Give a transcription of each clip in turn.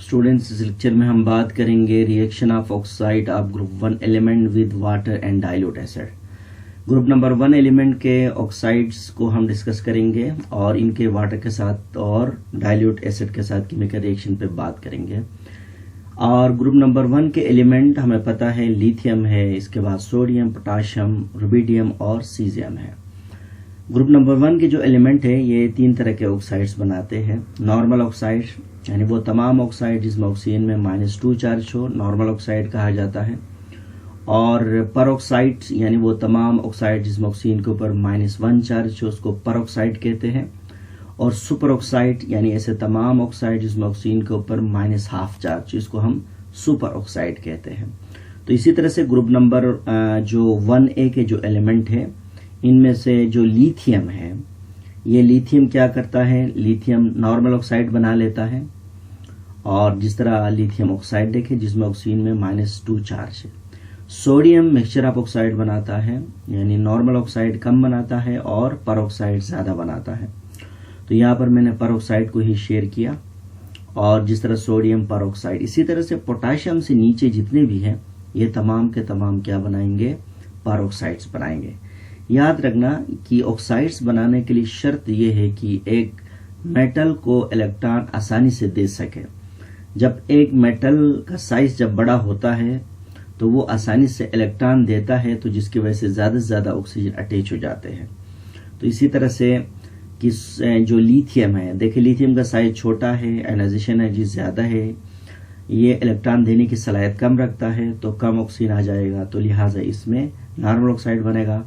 Students, इस lecture में हम बात करेंगे reaction of oxide of group 1 element with water and dilute acid. Group number 1 element के ऑक्साइड्स को हम डिस्कस करेंगे और इनके वाटर के साथ और डाइल्यूट एसिड के साथ केमिकल रिएक्शन पे बात करेंगे। और ग्रुप नंबर 1 के एलिमेंट हमें पता है लिथियम है, इसके बाद सोडियम, पोटाशियम, रुबिडियम और सीजियम है। ग्रुप नंबर 1 के जो एलिमेंट है ये 3 तरह के ऑक्साइड्स बनाते हैं। नॉर्मल ऑक्साइड यानी वो तमाम ऑक्साइड जिसमें ऑक्सीजन में -2 चार्ज हो, नॉर्मल ऑक्साइड कहा जाता है। और परऑक्साइड यानी वो तमाम ऑक्साइड जिसमें ऑक्सीजन के ऊपर -1 चार्ज हो, उसको परऑक्साइड कहते हैं। और सुपर ऑक्साइड यानी ऐसे तमाम ऑक्साइड जिसमें ऑक्सीजन के ऊपर -½ चार्ज, इसको हम सुपर ऑक्साइड कहते हैं। तो इसी तरह से ग्रुप नंबर जो 1A के जो एलिमेंट है, इनमें से जो लिथियम है, ये लिथियम क्या करता है, लिथियम नॉर्मल ऑक्साइड बना लेता है। और जिस तरह लिथियम ऑक्साइड देखें जिसमें ऑक्सीजन में -2 चार्ज है। सोडियम मिक्सचर ऑफ ऑक्साइड बनाता है, यानी नॉर्मल ऑक्साइड कम बनाता है और परऑक्साइड ज्यादा बनाता है। तो यहाँ पर मैंने परऑक्साइड को ही शेयर किया। और जिस तरह सोडियम परऑक्साइड, इसी तरह से पोटाशियम से नीचे जितने भी हैं ये तमाम के तमाम क्या बनाएंगे, परऑक्साइड्स बनाएंगे। याद रखना कि ऑक्साइड्स बनाने के लिए शर्त यह है कि एक मेटल को इलेक्ट्रॉन आसानी से दे सके। जब एक मेटल का साइज जब बड़ा होता है तो वो आसानी से इलेक्ट्रॉन देता है, तो जिसकी वजह से ज्यादा ऑक्सीजन अटैच हो जाते हैं। तो इसी तरह से कि जो लिथियम है, देखिए लिथियम का साइज छोटा है, आयनाइजेशन एनर्जी ज्यादा है, ये इलेक्ट्रॉन देने की सलाहियत कम रखता है, तो कम ऑक्सीजन आ जाएगा, तो लिहाजा इसमें नॉर्मल ऑक्साइड बनेगा।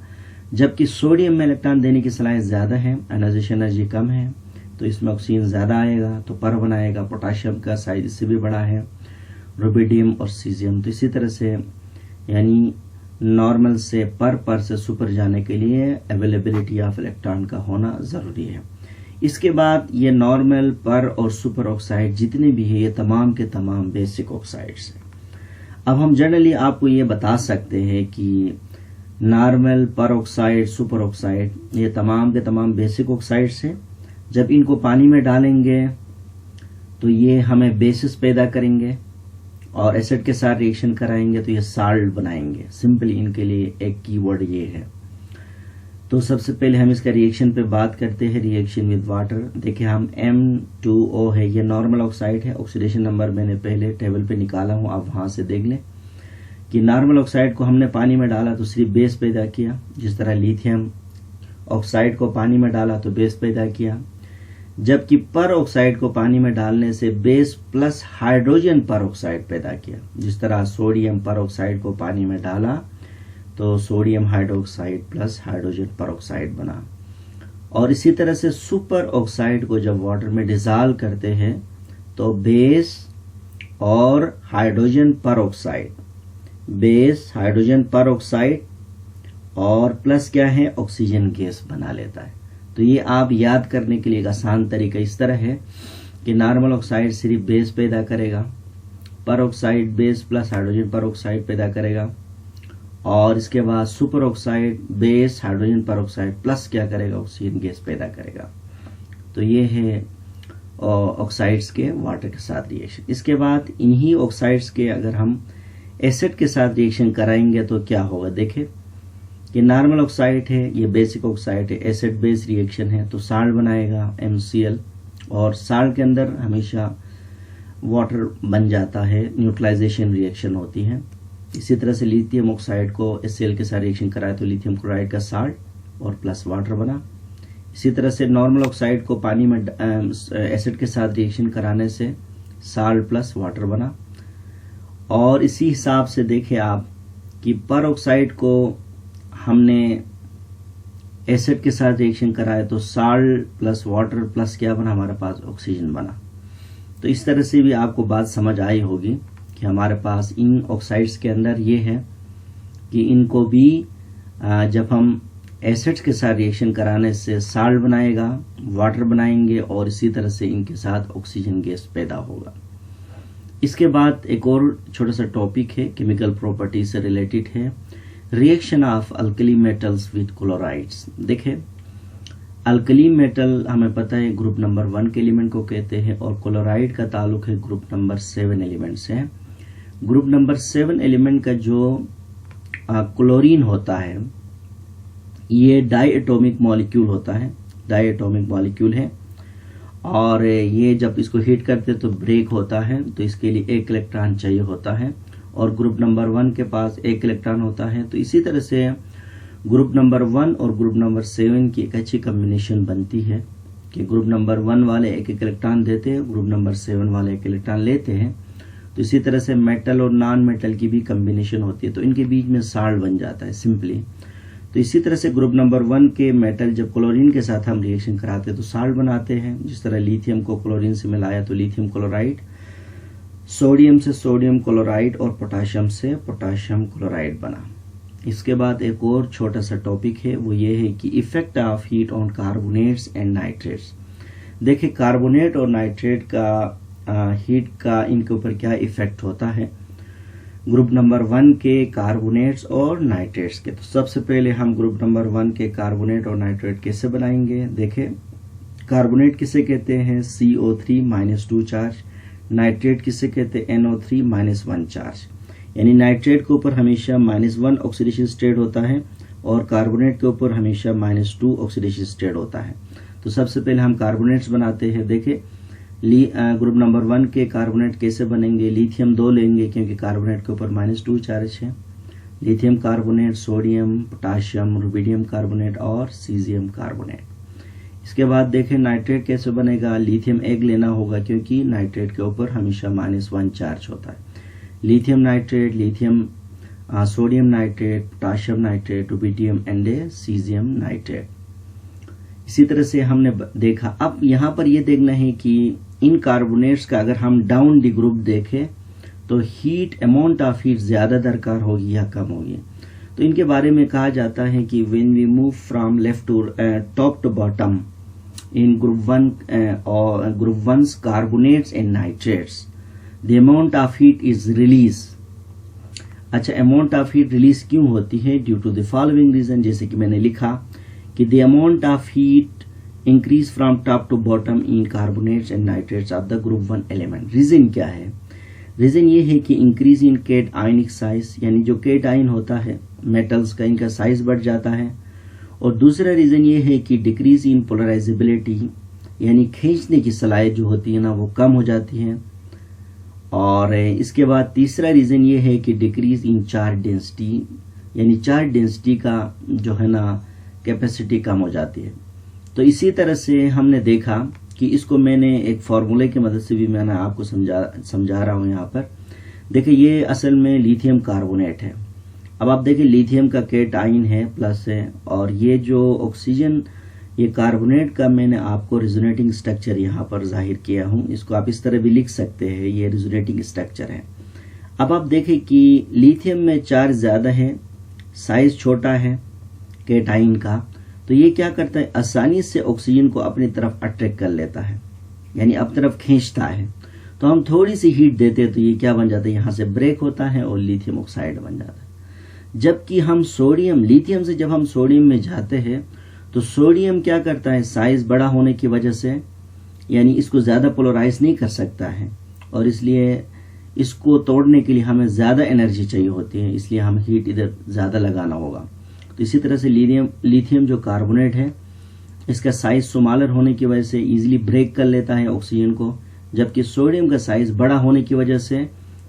जबकि सोडियम में इलेक्ट्रॉन देने की सलाहियत ज्यादा है, आयनाइजेशन एनर्जी कम है, तो इसमें ऑक्सीजन ज्यादा आएगा, तो पर बनाएगा। पोटाशियम का साइज इससे भी बड़ा है, रुबिडियम और सीजियम। तो इसी तरह से यानी नॉर्मल से पर से सुपर जाने के लिए अवेलेबिलिटी ऑफ इलेक्ट्रॉन का होना जरूरी है। इसके बाद ये नॉर्मल, पर और सुपर ऑक्साइड जितने भी है ये तमाम के तमाम बेसिक ऑक्साइड्स हैं। अब हम जनरली आपको ये बता सकते हैं कि नॉर्मल, पर ऑक्साइड, सुपर ऑक्साइड ये तमाम के तमाम बेसिक ऑक्साइड्स हैं। जब इनको पानी में डालेंगे तो ये हमें बेसिस पैदा करेंगे और एसिड के साथ रिएक्शन कराएंगे तो ये साल्ट बनाएंगे। सिंपली इनके लिए एक कीवर्ड ये है। तो सबसे पहले हम इसका रिएक्शन पे बात करते हैं, रिएक्शन विद वाटर। देखिए हम M2O है, ये नॉर्मल ऑक्साइड है। ऑक्सीडेशन नंबर मैंने पहले टेबल पे निकाला हूं, आप वहां से देख लें कि नॉर्मल ऑक्साइड को हमने पानी में डाला तो सिर्फ बेस पैदा किया। जिस तरह लिथियम ऑक्साइड को पानी में डाला तो बेस पैदा किया। जबकि पर ऑक्साइड को पानी में डालने से बेस प्लस हाइड्रोजन पर ऑक्साइड पैदा किया। जिस तरह सोडियम पर ऑक्साइड को पानी में डाला तो सोडियम हाइड्रोक्साइड प्लस हाइड्रोजन पर ऑक्साइड बना। और इसी तरह से सुपर ऑक्साइड को जब वाटर में डिसॉल्व करते हैं तो बेस और हाइड्रोजन पर ऑक्साइड, बेस हाइड्रोजन पर ऑक्साइड और प्लस क्या है, ऑक्सीजन गैस बना लेता है। तो ये आप याद करने के लिए एक आसान तरीका इस तरह है कि नॉर्मल ऑक्साइड सिर्फ बेस पैदा करेगा, पर ऑक्साइड बेस प्लस हाइड्रोजन पर ऑक्साइड पैदा करेगा, और इसके बाद सुपर ऑक्साइड बेस हाइड्रोजन पर ऑक्साइड प्लस क्या करेगा, ऑक्सीजन गैस पैदा करेगा। तो ये है ऑक्साइड्स के वाटर के साथ रिएक्शन। इसके बाद इन्हीं ऑक्साइड्स के अगर हम एसिड के साथ रिएक्शन कराएंगे तो क्या होगा। देखें कि नॉर्मल ऑक्साइड है, ये बेसिक ऑक्साइड है, एसिड बेस रिएक्शन है, तो साल्ट बनाएगा MCl। और साल्ट के अंदर हमेशा वाटर बन जाता है, न्यूट्रलाइजेशन रिएक्शन होती है। इसी तरह से लिथियम ऑक्साइड को HCl के साथ रिएक्शन कराए तो लिथियम क्लोराइड का साल्ट और प्लस वाटर बना। इसी तरह से नॉर्मल ऑक्साइड को पानी में एसिड के साथ रिएक्शन कराने से साल्ट प्लस वाटर बना। और इसी हिसाब से देखें आप कि पर ऑक्साइड को हमने एसिड के साथ रिएक्शन कराया तो साल्ट प्लस वाटर प्लस क्या बना, हमारे पास ऑक्सीजन बना। तो इस तरह से भी आपको बात समझ आई होगी कि हमारे पास इन ऑक्साइड्स के अंदर ये है कि इनको भी जब हम एसिड्स के साथ रिएक्शन कराने से साल्ट बनाएगा, वाटर बनाएंगे और इसी तरह से इनके साथ ऑक्सीजन गैस पैदा होगा। इसके बाद एक और छोटा सा टॉपिक है, केमिकल प्रॉपर्टी से रिलेटेड है, reaction of alkali metals with chlorides. देखें अल्कली मेटल हमें पता है ग्रुप नंबर 1 के एलिमेंट को कहते हैं और क्लोराइड का ताल्लुक है ग्रुप नंबर 7 एलिमेंट से। ग्रुप नंबर 7 एलिमेंट का जो क्लोरीन होता है ये डाई एटॉमिक मॉलिक्यूल होता है, डाई एटॉमिक मॉलिक्यूल है और ये जब इसको हीट करते तो ब्रेक होता है, तो इसके लिए एक इलेक्ट्रॉन चाहिए होता है और ग्रुप नंबर 1 के पास एक इलेक्ट्रॉन होता है। तो इसी तरह से ग्रुप नंबर 1 और ग्रुप नंबर 7 की एक अच्छी कॉम्बिनेशन बनती है कि ग्रुप नंबर 1 वाले एक एक इलेक्ट्रॉन देते हैं, ग्रुप नंबर 7 वाले एक इलेक्ट्रॉन लेते हैं। तो इसी तरह से मेटल और नॉन मेटल की भी कॉम्बिनेशन होती है, तो इनके बीच में साल्ट बन जाता है सिंपली। तो इसी तरह से ग्रुप नंबर 1 के मेटल जब क्लोरीन के साथ हम रिएक्शन कराते हैं तो साल्ट बनाते हैं। जिस तरह लिथियम को क्लोरीन से मिलाया तो लिथियम क्लोराइड, सोडियम से सोडियम क्लोराइड और पोटाशियम से पोटाशियम क्लोराइड बना। इसके बाद एक और छोटा सा टॉपिक है, वो ये है कि effect of heat on carbonates and nitrates. देखिए कार्बोनेट और नाइट्रेट का हीट का इनके ऊपर क्या इफेक्ट होता है ग्रुप नंबर 1 के कार्बोनेट्स और नाइट्रेट्स के। तो सबसे पहले हम ग्रुप नंबर 1 के कार्बोनेट और नाइट्रेट कैसे बनाएंगे। देखें कार्बोनेट किसे कहते हैं CO3-2 चार्ज, नाइट्रेट किसे कहते हैं NO3-1 चार्ज। यानी नाइट्रेट के ऊपर हमेशा -1 ऑक्सीडेशन स्टेट होता है और कार्बोनेट के ऊपर हमेशा -2 ऑक्सीडेशन स्टेट होता है। तो सबसे पहले हम कार्बोनेट्स बनाते हैं। देखें ग्रुप नंबर 1 के कार्बोनेट कैसे बनेंगे, लिथियम 2 लेंगे क्योंकि कार्बोनेट के ऊपर -2 चार्ज है, lithium carbonate, sodium, potassium, rubidium carbonate और सीजियम कार्बोनेट। इसके बाद देखें नाइट्रेट कैसे बनेगा, लिथियम 1 लेना होगा क्योंकि नाइट्रेट के ऊपर हमेशा -1 चार्ज होता है। Lithium nitrate, lithium sodium nitrate, potassium nitrate, rubidium and caesium nitrate. इसी तरह से हमने देखा। अब यहाँ पर यह देखना है कि इन कार्बोनेट्स का अगर हम डाउन डी ग्रुप देखें तो हीट अमाउंट ऑफ हीट ज्यादा दरकार होगी या कम होगी। तो इनके बारे में कहा जाता है कि when we move from left to top to bottom in group 1 और group 1 carbonates and nitrates the amount of heat is release. अच्छा, अमाउंट ऑफ हीट रिलीज क्यों होती है? Due to the following reason, जैसे कि मैंने लिखा कि the amount of heat increase from top to bottom in carbonates and nitrates of the group 1 element. Reason क्या है? रीजन ये है कि increase in cationic size, यानी जो केट आयन होता है मेटल्स का, इनका साइज बढ़ जाता है। और दूसरा रीजन ये है कि डिक्रीज इन पोलराइजेबिलिटी, यानी खींचने की सलाहियत जो होती है ना वो कम हो जाती है। और इसके बाद तीसरा रीजन ये है कि डिक्रीज इन चार्ज डेंसिटी, यानी चार्ज डेंसिटी का जो है ना कैपेसिटी कम हो जाती है। तो इसी तरह से हमने देखा कि इसको मैंने एक फॉर्मूले की मदद से भी मैंने आपको समझा रहा हूं। यहाँ पर देखिए ये असल में लिथियम कार्बोनेट है। अब आप देखिए लिथियम का केट आयन है प्लस है, और ये जो ऑक्सीजन ये कार्बोनेट का मैंने आपको रिजोनेटिंग स्ट्रक्चर यहाँ पर जाहिर किया हूं। इसको आप इस तरह भी लिख सकते हैं, ये रिजोनेटिंग स्ट्रक्चर है। अब आप देखें कि लिथियम में चार्ज ज्यादा है, साइज छोटा है केट आयन का, तो ये क्या करता है आसानी से ऑक्सीजन को अपनी तरफ अट्रैक्ट कर लेता है, यानी अपनी तरफ खींचता है। तो हम थोड़ी सी हीट देते हैं तो ये क्या बन जाता है, यहाँ से ब्रेक होता है और लिथियम ऑक्साइड बन जाता है। जबकि हम सोडियम, लिथियम से जब हम सोडियम में जाते हैं तो सोडियम क्या करता है, साइज बड़ा होने की वजह से यानी इसको ज्यादा पोलराइज नहीं कर सकता है और इसलिए इसको तोड़ने के लिए हमें ज्यादा एनर्जी चाहिए होती है, इसलिए हम हीट इधर ज्यादा लगाना होगा। तो इसी तरह से लिथियम जो कार्बोनेट है इसका साइज स्मॉलर होने की वजह से इजीली ब्रेक कर लेता है ऑक्सीजन को, जबकि सोडियम का साइज बड़ा होने की वजह से,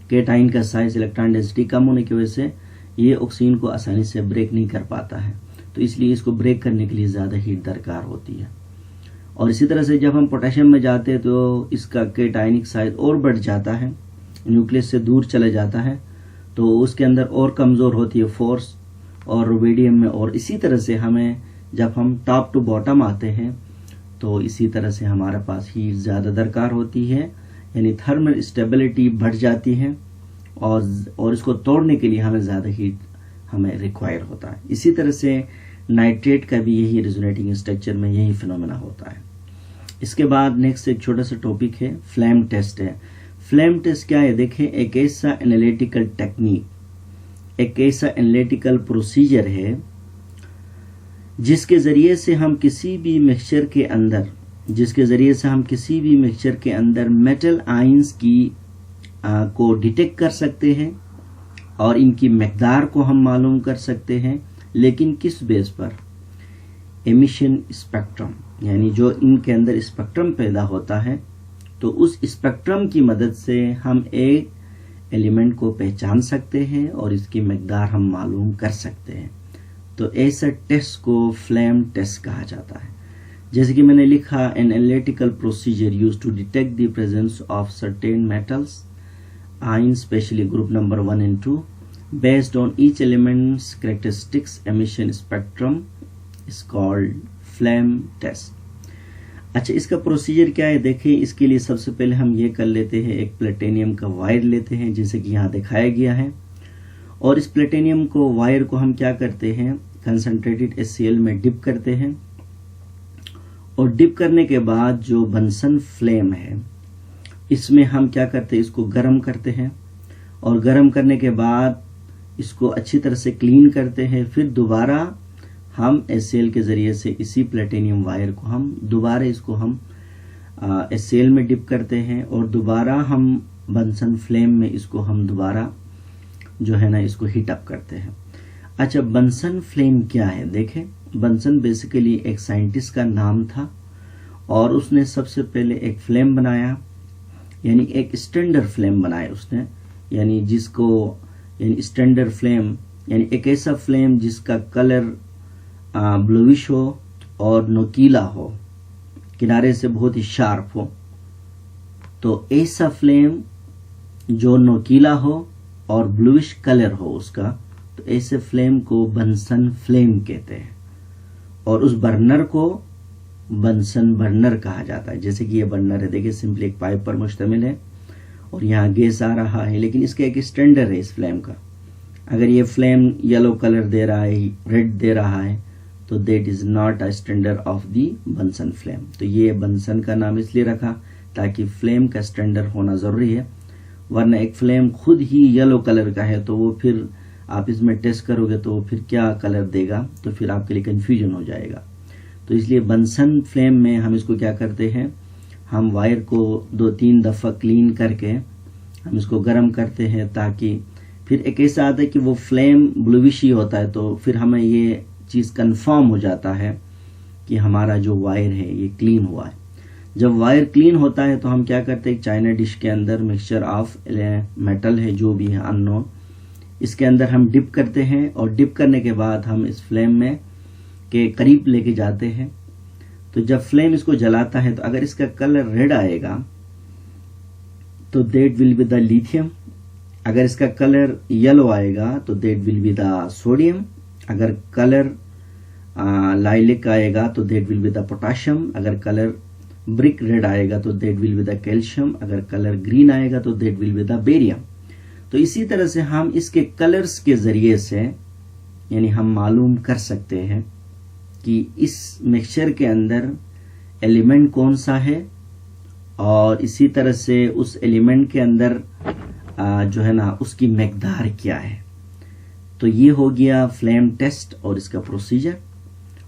केटाइन का साइज इलेक्ट्रॉन डेंसिटी कम होने की वजह से ये ऑक्सीजन को आसानी से ब्रेक नहीं कर पाता है। तो इसलिए इसको ब्रेक करने के लिए ज्यादा हीट दरकार होती है। और इसी तरह से जब हम पोटेशियम में जाते हैं तो इसका केटाइनिक साइज और बढ़ जाता है, न्यूक्लियस से दूर चले जाता है, तो उसके अंदर और कमजोर होती है फोर्स, और रुबिडियम में। और इसी तरह से हमें जब हम टॉप टू बॉटम आते हैं तो इसी तरह से हमारे पास हीट ज्यादा दरकार होती है, यानी थर्मल स्टेबिलिटी बढ़ जाती है और इसको तोड़ने के लिए हमें ज्यादा हीट हमें रिक्वायर होता है। इसी तरह से नाइट्रेट का भी यही रिजोनेटिंग स्ट्रक्चर में यही फिनोमेना होता है। इसके बाद नेक्स्ट एक छोटा सा टॉपिक है फ्लेम टेस्ट है। फ्लेम टेस्ट क्या है? देखें एक ऐसा एनालिटिकल टेक्निक, एक ऐसा एनालिटिकल प्रोसीजर है जिसके ज़रिए से हम किसी भी मिक्सचर के अंदर मेटल आयंस की को डिटेक्ट कर सकते हैं और इनकी मकदार को हम मालूम कर सकते हैं। लेकिन किस बेस पर? एमिशन स्पेक्ट्रम, यानी जो इनके अंदर स्पेक्ट्रम पैदा होता है, तो उस स्पेक्ट्रम की मदद से हम एक एलिमेंट को पहचान सकते हैं और इसकी मकदार हम मालूम कर सकते हैं। तो ऐसा टेस्ट को फ्लेम टेस्ट कहा जाता है। जैसे कि मैंने लिखा, an analytical procedure used to detect the presence of certain metals ions, especially group number 1 and 2, based on each element's characteristics emission spectrum is called flame test। अच्छा, इसका प्रोसीजर क्या है देखें। इसके लिए सबसे पहले हम ये कर लेते हैं, एक प्लेटिनियम का वायर लेते हैं जैसे कि यहाँ दिखाया गया है, और इस प्लेटिनियम को वायर को हम क्या करते हैं, कंसंट्रेटेड HCl में डिप करते हैं, और डिप करने के बाद जो बंसन फ्लेम है इसमें हम क्या करते हैं, इसको गर्म करते हैं, और गर्म करने के बाद इसको अच्छी तरह से क्लीन करते हैं। फिर दोबारा हम HCl के जरिए से इसी प्लेटिनियम वायर को हम दोबारा इसको हम HCl में डिप करते हैं, और दोबारा हम बंसन फ्लेम में इसको हम दोबारा जो है ना इसको हीट अप करते हैं। अच्छा, बंसन फ्लेम क्या है देखें। बंसन बेसिकली एक साइंटिस्ट का नाम था, और उसने सबसे पहले एक फ्लेम बनाया, यानी एक स्टैंडर्ड फ्लेम बनाया उसने, यानी जिसको यानी स्टैंडर्ड फ्लेम यानी एक ऐसा फ्लेम जिसका कलर ब्लूइश हो और नोकीला हो, किनारे से बहुत ही शार्प हो। तो ऐसा फ्लेम जो नोकीला हो और ब्लूइश कलर हो उसका, तो ऐसे फ्लेम को बंसन फ्लेम कहते हैं, और उस बर्नर को बंसन बर्नर कहा जाता है। जैसे कि ये बर्नर है, देखिए सिंपली एक पाइप पर मुश्तमिल है और यहाँ गैस आ रहा है, लेकिन इसका एक स्टैंडर्ड है इस फ्लेम का। अगर ये फ्लेम येलो कलर दे रहा है, रेड दे रहा है, तो that is not a standard of the Bunsen flame. तो ये बंसन का नाम इसलिए रखा ताकि फ्लेम का स्टैंडर्ड होना जरूरी है, वरना एक फ्लेम खुद ही येलो कलर का है तो वो फिर आप इसमें टेस्ट करोगे तो फिर क्या कलर देगा, तो फिर आपके लिए कंफ्यूजन हो जाएगा। तो इसलिए बंसन फ्लेम में हम इसको क्या करते हैं, हम वायर को 2-3 दफ़ा क्लीन करके हम इसको गर्म करते हैं, ताकि फिर एक ऐसा आता है कि वो फ्लेम ब्लूइश ही होता है, तो फिर हमें ये चीज़ कंफर्म हो जाता है कि हमारा जो वायर है ये क्लीन हुआ है। जब वायर क्लीन होता है तो हम क्या करते हैं, चाइना डिश के अंदर मिक्सचर ऑफ मेटल है जो भी है अननोन, इसके अंदर हम डिप करते हैं, और डिप करने के बाद हम इस फ्लेम में के करीब लेके जाते हैं। तो जब फ्लेम इसको जलाता है तो अगर इसका कलर रेड आएगा तो that will be the lithium, अगर इसका कलर येलो आएगा तो that will be the sodium, अगर कलर लाइलिक आएगा तो that will be the potassium, अगर कलर ब्रिक रेड आएगा तो that will be the calcium, अगर कलर ग्रीन आएगा तो that will be the barium. तो इसी तरह से हम इसके कलर्स के जरिए से यानी हम मालूम कर सकते हैं कि इस मिक्सचर के अंदर एलिमेंट कौन सा है, और इसी तरह से उस एलिमेंट के अंदर जो है ना उसकी मकदार क्या है। तो ये हो गया फ्लेम टेस्ट और इसका प्रोसीजर।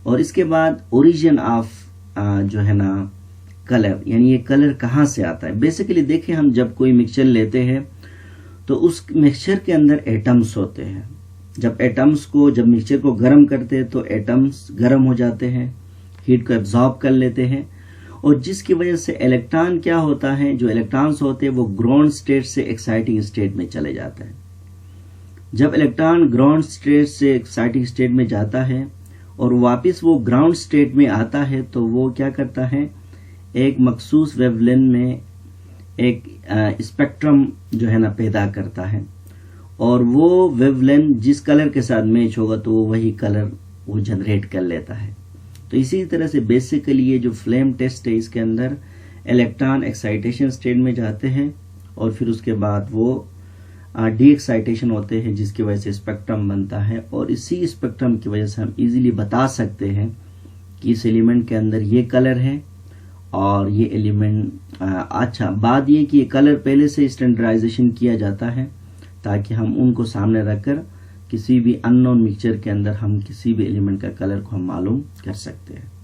और इसके बाद ओरिजिन ऑफ जो है ना कलर, यानी ये कलर कहाँ से आता है। बेसिकली देखिए, हम जब कोई मिक्सचर लेते हैं तो उस मिक्सचर के अंदर एटम्स होते हैं। जब मिक्सचर को गर्म करते हैं तो एटम्स गर्म हो जाते हैं, हीट को एब्जॉर्ब कर लेते हैं, और जिसकी वजह से इलेक्ट्रॉन क्या होता है, जो इलेक्ट्रॉन्स होते हैं वो ग्राउंड स्टेट से एक्साइटिंग स्टेट में चले जाते हैं। जब इलेक्ट्रॉन ग्राउंड स्टेट से एक्साइटिंग स्टेट में जाता है और वापस वो ग्राउंड स्टेट में आता है, तो वो क्या करता है, एक मखसूस वेवलेंथ में एक स्पेक्ट्रम जो है ना पैदा करता है, और वो वेवलेंथ जिस कलर के साथ मैच होगा तो वो वही कलर वो जनरेट कर लेता है। तो इसी तरह से बेसिकली ये जो फ्लेम टेस्ट है, इसके अंदर इलेक्ट्रॉन एक्साइटेशन स्टेट में जाते हैं और फिर उसके बाद वो डी एक्साइटेशन होते हैं, जिसकी वजह से स्पेक्ट्रम बनता है, और इसी स्पेक्ट्रम की वजह से हम इजीली बता सकते हैं कि इस एलिमेंट के अंदर ये कलर है और ये एलिमेंट अच्छा, बात ये कि ये कलर पहले से स्टैंडर्डाइजेशन किया जाता है ताकि हम उनको सामने रखकर किसी भी अननोन मिक्सचर के अंदर हम किसी भी एलिमेंट का कलर को हम मालूम कर सकते हैं।